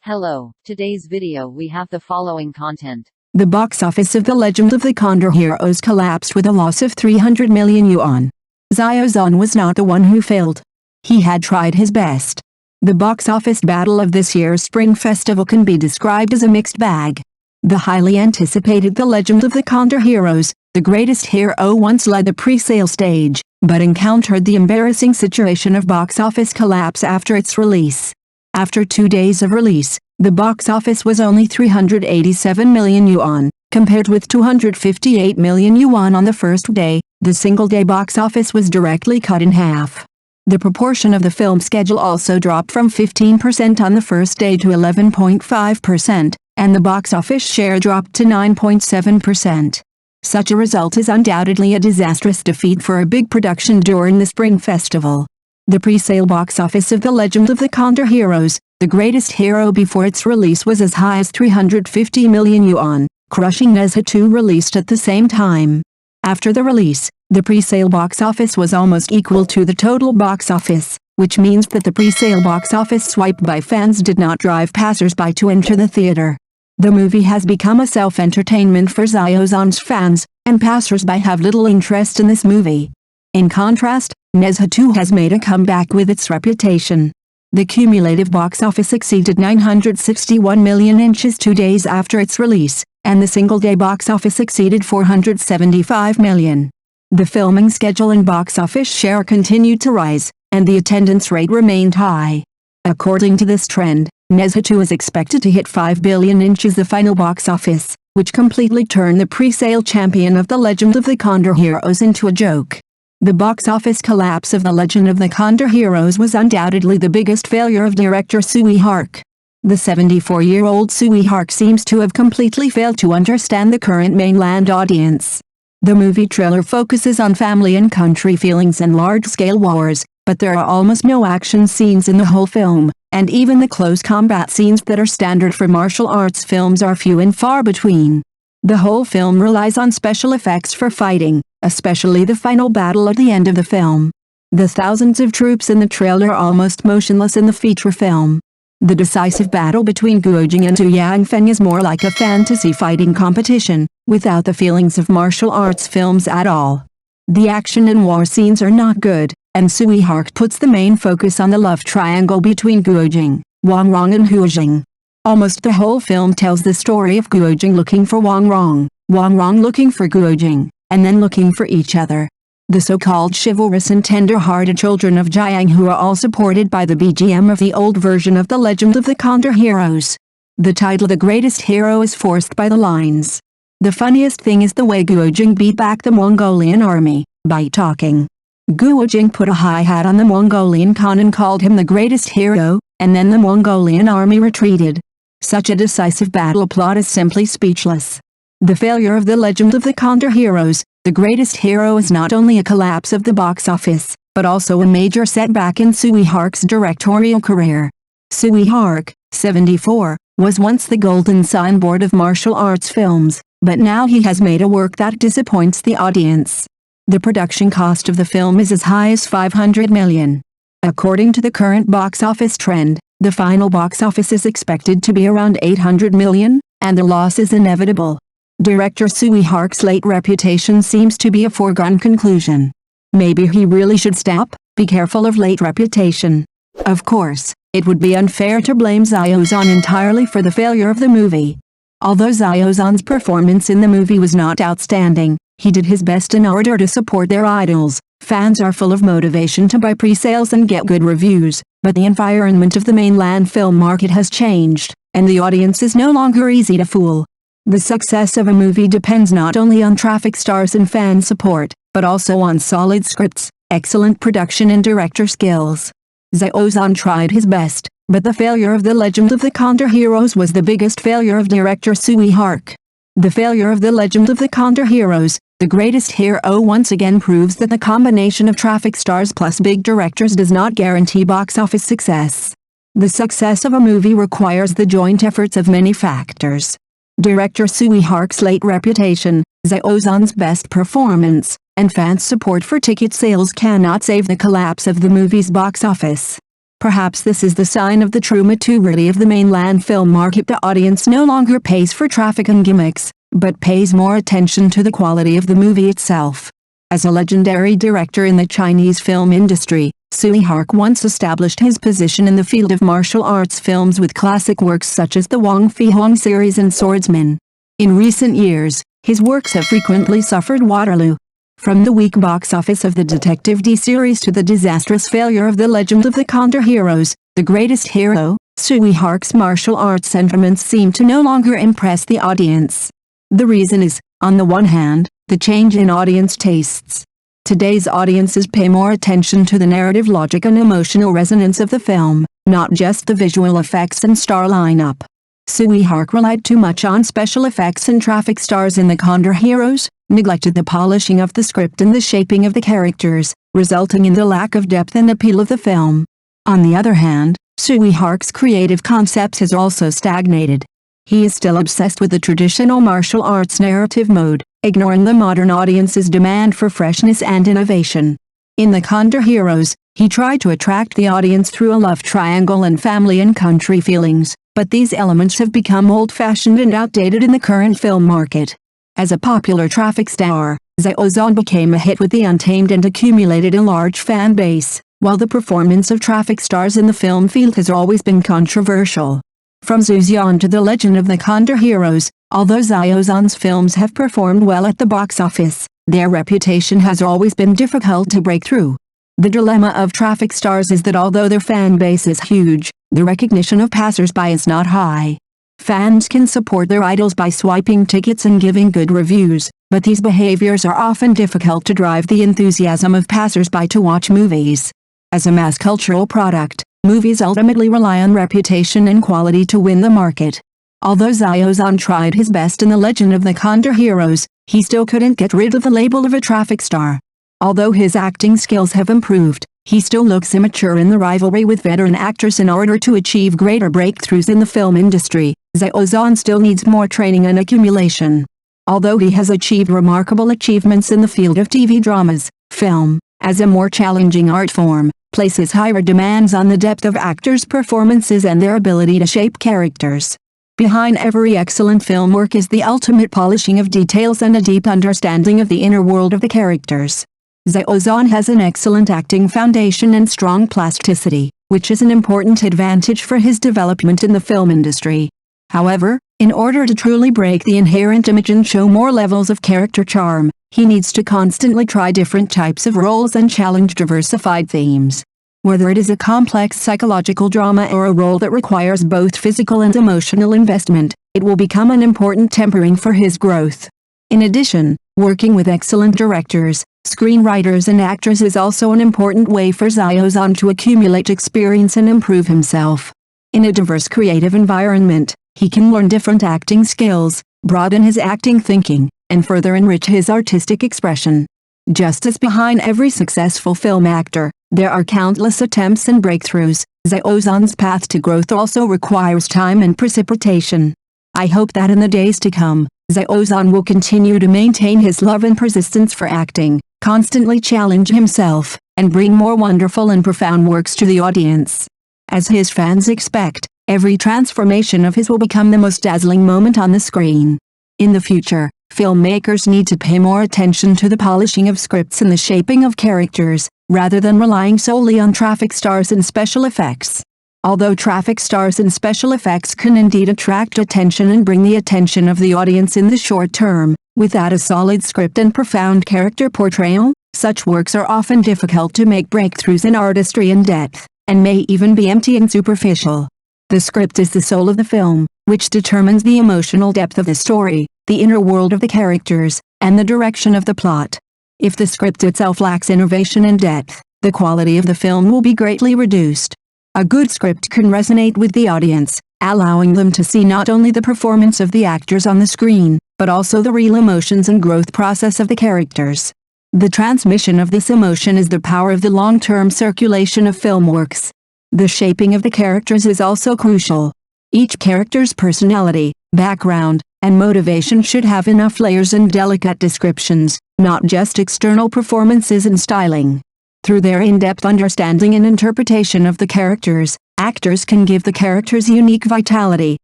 Hello, today's video we have the following content. The box office of The Legend of the Condor Heroes collapsed with a loss of 300 million yuan. Xiao Zhan was not the one who failed. He had tried his best. The box office battle of this year's Spring Festival can be described as a mixed bag. The highly anticipated The Legend of the Condor Heroes, the greatest hero, once led the pre-sale stage, but encountered the embarrassing situation of box office collapse after its release. After 2 days of release, the box office was only 387 million yuan, compared with 258 million yuan on the first day. The single-day box office was directly cut in half. The proportion of the film schedule also dropped from 15% on the first day to 11.5%, and the box office share dropped to 9.7%. Such a result is undoubtedly a disastrous defeat for a big production during the Spring Festival. The pre-sale box office of The Legend of the Condor Heroes, the greatest hero before its release, was as high as 350 million yuan, crushing Nezha 2, released at the same time. After the release, the pre-sale box office was almost equal to the total box office, which means that the pre-sale box office swipe by fans did not drive passers-by to enter the theater. The movie has become a self-entertainment for Xiao Zhan's fans, and passers-by have little interest in this movie. In contrast, Nezha 2 has made a comeback with its reputation. The cumulative box office exceeded 961 million inches 2 days after its release, and the single-day box office exceeded 475 million. The filming schedule and box office share continued to rise, and the attendance rate remained high. According to this trend, Nezha 2 is expected to hit 5 billion inches the final box office, which completely turned the pre-sale champion of The Legend of the Condor Heroes into a joke. The box office collapse of The Legend of the Condor Heroes was undoubtedly the biggest failure of director Tsui Hark. The 74-year-old Tsui Hark seems to have completely failed to understand the current mainland audience. The movie trailer focuses on family and country feelings and large-scale wars, but there are almost no action scenes in the whole film, and even the close combat scenes that are standard for martial arts films are few and far between. The whole film relies on special effects for fighting, especially the final battle at the end of the film. The thousands of troops in the trailer are almost motionless in the feature film. The decisive battle between Guojing and Zhu Yangfeng is more like a fantasy fighting competition, without the feelings of martial arts films at all. The action and war scenes are not good, and Tsui Hark puts the main focus on the love triangle between Guojing, Wang Rong and Huijing. Almost the whole film tells the story of Guojing looking for Wang Rong looking for Guojing, and then looking for each other. The so-called chivalrous and tender-hearted children of Jiang, who are all supported by the BGM of the old version of The Legend of the Condor Heroes. The title The Greatest Hero is forced by the lines. The funniest thing is the way Guojing beat back the Mongolian army, by talking. Guojing put a hi-hat on the Mongolian Khan and called him the greatest hero, and then the Mongolian army retreated. Such a decisive battle plot is simply speechless. The failure of The Legend of the Condor Heroes, the greatest hero, is not only a collapse of the box office, but also a major setback in Tsui Hark's directorial career. Tsui Hark, 74, was once the golden signboard of martial arts films, but now he has made a work that disappoints the audience. The production cost of the film is as high as 500 million. According to the current box office trend, the final box office is expected to be around 800 million, and the loss is inevitable. Director Tsui Hark's late reputation seems to be a foregone conclusion. Maybe he really should stop. Be careful of late reputation. Of course, it would be unfair to blame Xiao Zhan entirely for the failure of the movie. Although Xiao Zhan's performance in the movie was not outstanding, he did his best in order to support their idols. Fans are full of motivation to buy pre-sales and get good reviews, but the environment of the mainland film market has changed, and the audience is no longer easy to fool. The success of a movie depends not only on traffic stars and fan support, but also on solid scripts, excellent production and director skills. Xiao Zhan tried his best, but the failure of The Legend of the Condor Heroes was the biggest failure of director Tsui Hark. The failure of The Legend of the Condor Heroes, the greatest hero, once again proves that the combination of traffic stars plus big directors does not guarantee box office success. The success of a movie requires the joint efforts of many factors. Director Tsui Hark's late reputation, Xiao Zhan's best performance, and fans' support for ticket sales cannot save the collapse of the movie's box office. Perhaps this is the sign of the true maturity of the mainland film market. The audience no longer pays for traffic and gimmicks, but pays more attention to the quality of the movie itself. As a legendary director in the Chinese film industry, Tsui Hark once established his position in the field of martial arts films with classic works such as the Wang Fi Huang series and Swordsman. In recent years, his works have frequently suffered Waterloo. From the weak box office of the Detective D series to the disastrous failure of The Legend of the Condor Heroes, The Greatest Hero, Tsui Hark's martial arts sentiments seem to no longer impress the audience. The reason is, on the one hand, the change in audience tastes. Today's audiences pay more attention to the narrative logic and emotional resonance of the film, not just the visual effects and star lineup. Tsui Hark relied too much on special effects and traffic stars in the Condor Heroes, neglected the polishing of the script and the shaping of the characters, resulting in the lack of depth and appeal of the film. On the other hand, Tsui Hark's creative concepts has also stagnated. He is still obsessed with the traditional martial arts narrative mode, ignoring the modern audience's demand for freshness and innovation. In the Condor Heroes, he tried to attract the audience through a love triangle and family and country feelings, but these elements have become old-fashioned and outdated in the current film market. As a popular traffic star, Xiao Zhan became a hit with The Untamed and accumulated a large fan base, while the performance of traffic stars in the film field has always been controversial. From Xiao Zhan to The Legend of the Condor Heroes, although Xiao Zhan's films have performed well at the box office, their reputation has always been difficult to break through. The dilemma of traffic stars is that although their fan base is huge, the recognition of passers-by is not high. Fans can support their idols by swiping tickets and giving good reviews, but these behaviors are often difficult to drive the enthusiasm of passers-by to watch movies. As a mass cultural product, movies ultimately rely on reputation and quality to win the market. Although Xiao Zhan tried his best in The Legend of the Condor Heroes, he still couldn't get rid of the label of a traffic star. Although his acting skills have improved, he still looks immature in the rivalry with veteran actors. In order to achieve greater breakthroughs in the film industry, Xiao Zhan still needs more training and accumulation. Although he has achieved remarkable achievements in the field of TV dramas, film, as a more challenging art form, places higher demands on the depth of actors' performances and their ability to shape characters. Behind every excellent film work is the ultimate polishing of details and a deep understanding of the inner world of the characters. Xiao Zhan has an excellent acting foundation and strong plasticity, which is an important advantage for his development in the film industry. However, in order to truly break the inherent image and show more levels of character charm, he needs to constantly try different types of roles and challenge diversified themes. Whether it is a complex psychological drama or a role that requires both physical and emotional investment, it will become an important tempering for his growth. In addition, working with excellent directors, screenwriters and actors is also an important way for Xiao Zhan to accumulate experience and improve himself. In a diverse creative environment, he can learn different acting skills, broaden his acting thinking, and further enrich his artistic expression. Just as behind every successful film actor, there are countless attempts and breakthroughs, Xiao Zhan's path to growth also requires time and precipitation. I hope that in the days to come, Xiao Zhan will continue to maintain his love and persistence for acting, constantly challenge himself, and bring more wonderful and profound works to the audience. As his fans expect, every transformation of his will become the most dazzling moment on the screen. In the future, filmmakers need to pay more attention to the polishing of scripts and the shaping of characters, rather than relying solely on traffic stars and special effects. Although traffic stars and special effects can indeed attract attention and bring the attention of the audience in the short term, without a solid script and profound character portrayal, such works are often difficult to make breakthroughs in artistry and depth, and may even be empty and superficial. The script is the soul of the film, which determines the emotional depth of the story, the inner world of the characters, and the direction of the plot. If the script itself lacks innovation and depth, the quality of the film will be greatly reduced. A good script can resonate with the audience, allowing them to see not only the performance of the actors on the screen, but also the real emotions and growth process of the characters. The transmission of this emotion is the power of the long-term circulation of film works. The shaping of the characters is also crucial. Each character's personality, background, and motivation should have enough layers and delicate descriptions, not just external performances and styling. Through their in-depth understanding and interpretation of the characters, actors can give the characters unique vitality,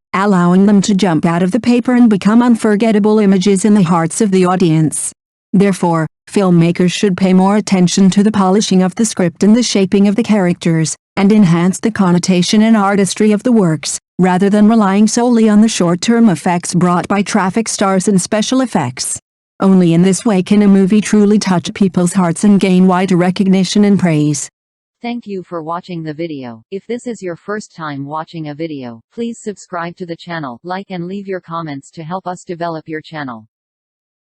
allowing them to jump out of the paper and become unforgettable images in the hearts of the audience. Therefore, filmmakers should pay more attention to the polishing of the script and the shaping of the characters, and enhance the connotation and artistry of the works, rather than relying solely on the short-term effects brought by traffic stars and special effects. Only in this way can a movie truly touch people's hearts and gain wider recognition and praise. Thank you for watching the video. If this is your first time watching a video, please subscribe to the channel, like and leave your comments to help us develop your channel.